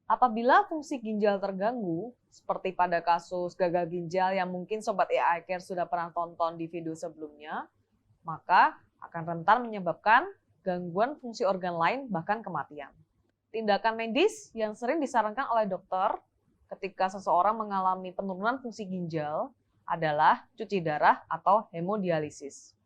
Apabila fungsi ginjal terganggu, seperti pada kasus gagal ginjal yang mungkin Sobat AI Care sudah pernah tonton di video sebelumnya, maka akan rentan menyebabkan gangguan fungsi organ lain bahkan kematian. Tindakan medis yang sering disarankan oleh dokter ketika seseorang mengalami penurunan fungsi ginjal adalah cuci darah atau hemodialisis.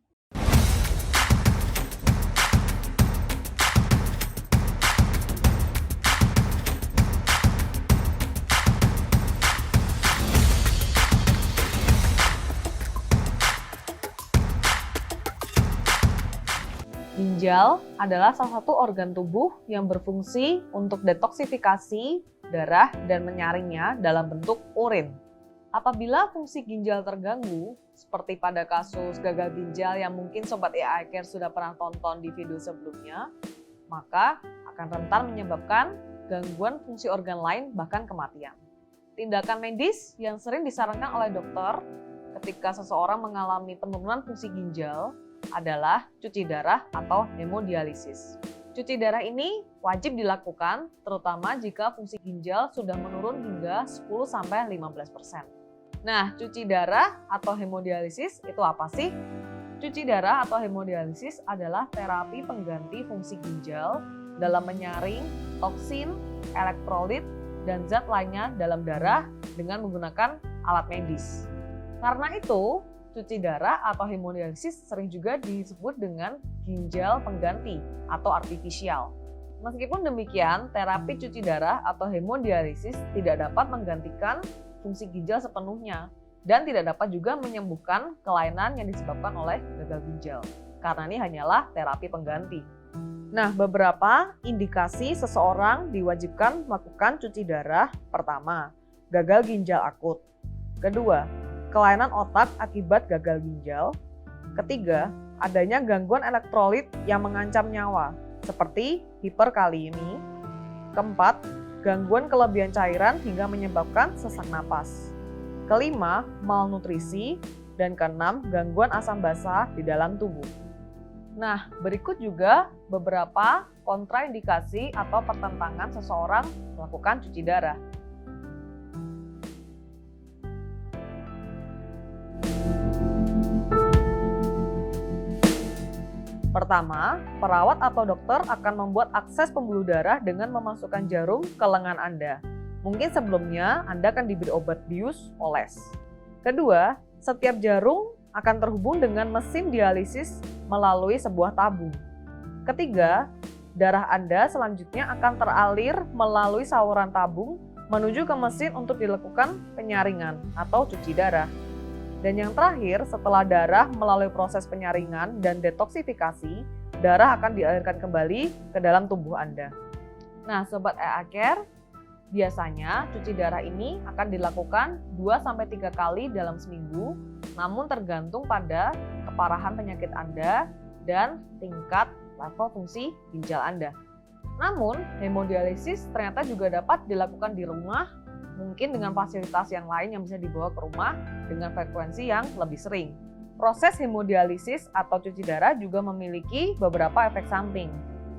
Ginjal adalah salah satu organ tubuh yang berfungsi untuk detoksifikasi darah dan menyaringnya dalam bentuk urin. Apabila fungsi ginjal terganggu, seperti pada kasus gagal ginjal yang mungkin Sobat AI Care sudah pernah tonton di video sebelumnya, maka akan rentan menyebabkan gangguan fungsi organ lain bahkan kematian. Tindakan medis yang sering disarankan oleh dokter ketika seseorang mengalami penurunan fungsi ginjal adalah cuci darah atau hemodialisis. Cuci darah ini wajib dilakukan terutama jika fungsi ginjal sudah menurun hingga 10-15%. Nah, cuci darah atau hemodialisis itu apa sih? Cuci darah atau hemodialisis adalah terapi pengganti fungsi ginjal dalam menyaring toksin, elektrolit, dan zat lainnya dalam darah dengan menggunakan alat medis. Karena itu, cuci darah atau hemodialisis sering juga disebut dengan ginjal pengganti atau artifisial. Meskipun demikian, terapi cuci darah atau hemodialisis tidak dapat menggantikan fungsi ginjal sepenuhnya dan tidak dapat juga menyembuhkan kelainan yang disebabkan oleh gagal ginjal, karena ini hanyalah terapi pengganti. Nah, beberapa indikasi seseorang diwajibkan melakukan cuci darah. Pertama, gagal ginjal akut. Kedua, kelainan otak akibat gagal ginjal. Ketiga, adanya gangguan elektrolit yang mengancam nyawa, seperti hiperkaliemi. Keempat, gangguan kelebihan cairan hingga menyebabkan sesak napas. Kelima, malnutrisi. Dan keenam, gangguan asam basa di dalam tubuh. Nah, berikut juga beberapa kontraindikasi atau pertentangan seseorang melakukan cuci darah. Pertama, perawat atau dokter akan membuat akses pembuluh darah dengan memasukkan jarum ke lengan Anda. Mungkin sebelumnya Anda akan diberi obat bius oles. Kedua, setiap jarum akan terhubung dengan mesin dialisis melalui sebuah tabung. Ketiga, darah Anda selanjutnya akan teralir melalui saluran tabung menuju ke mesin untuk dilakukan penyaringan atau cuci darah. Dan yang terakhir, setelah darah melalui proses penyaringan dan detoksifikasi, darah akan dialirkan kembali ke dalam tubuh Anda. Nah, Sobat AI Care, biasanya cuci darah ini akan dilakukan 2-3 kali dalam seminggu, namun tergantung pada keparahan penyakit Anda dan tingkat level fungsi ginjal Anda. Namun, hemodialisis ternyata juga dapat dilakukan di rumah, mungkin dengan fasilitas yang lain yang bisa dibawa ke rumah dengan frekuensi yang lebih sering. Proses hemodialisis atau cuci darah juga memiliki beberapa efek samping.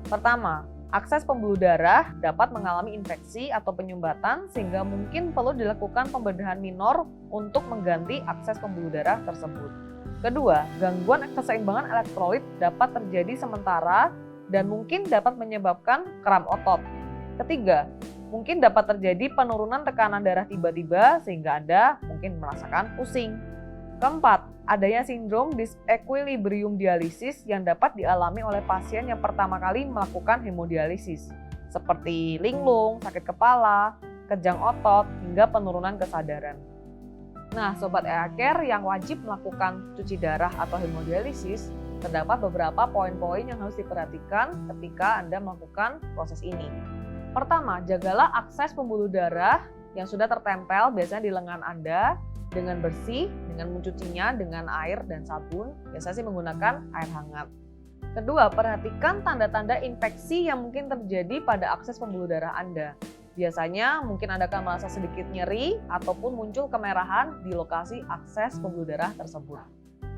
Pertama, akses pembuluh darah dapat mengalami infeksi atau penyumbatan sehingga mungkin perlu dilakukan pembedahan minor untuk mengganti akses pembuluh darah tersebut. Kedua, gangguan keseimbangan elektrolit dapat terjadi sementara dan mungkin dapat menyebabkan kram otot. Ketiga, mungkin dapat terjadi penurunan tekanan darah tiba-tiba sehingga Anda mungkin merasakan pusing. Keempat, adanya sindrom disequilibrium dialisis yang dapat dialami oleh pasien yang pertama kali melakukan hemodialisis, seperti linglung, sakit kepala, kejang otot, hingga penurunan kesadaran. Nah, Sobat AI Care yang wajib melakukan cuci darah atau hemodialisis, terdapat beberapa poin-poin yang harus diperhatikan ketika Anda melakukan proses ini. Pertama, jagalah akses pembuluh darah yang sudah tertempel biasanya di lengan Anda dengan bersih, dengan mencucinya dengan air dan sabun, biasanya sih menggunakan air hangat. Kedua, perhatikan tanda-tanda infeksi yang mungkin terjadi pada akses pembuluh darah Anda. Biasanya mungkin Anda akan merasa sedikit nyeri ataupun muncul kemerahan di lokasi akses pembuluh darah tersebut.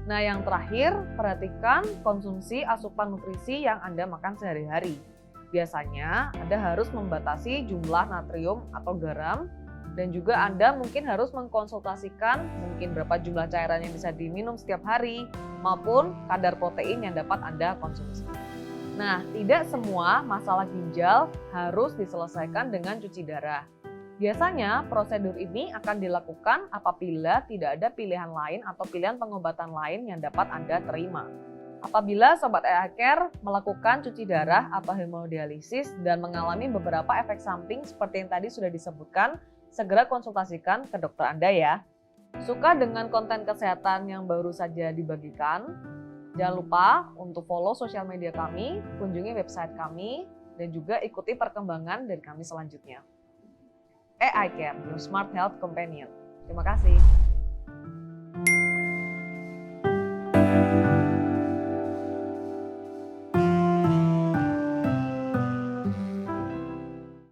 Nah, yang terakhir, perhatikan konsumsi asupan nutrisi yang Anda makan sehari-hari. Biasanya Anda harus membatasi jumlah natrium atau garam, dan juga Anda mungkin harus mengkonsultasikan mungkin berapa jumlah cairan yang bisa diminum setiap hari maupun kadar protein yang dapat Anda konsumsi. Nah, tidak semua masalah ginjal harus diselesaikan dengan cuci darah. Biasanya prosedur ini akan dilakukan apabila tidak ada pilihan lain atau pilihan pengobatan lain yang dapat Anda terima. Apabila Sobat EA Care melakukan cuci darah atau hemodialisis dan mengalami beberapa efek samping seperti yang tadi sudah disebutkan, segera konsultasikan ke dokter Anda ya. Suka dengan konten kesehatan yang baru saja dibagikan? Jangan lupa untuk follow sosial media kami, kunjungi website kami, dan juga ikuti perkembangan dari kami selanjutnya. EA Care, your smart health companion. Terima kasih.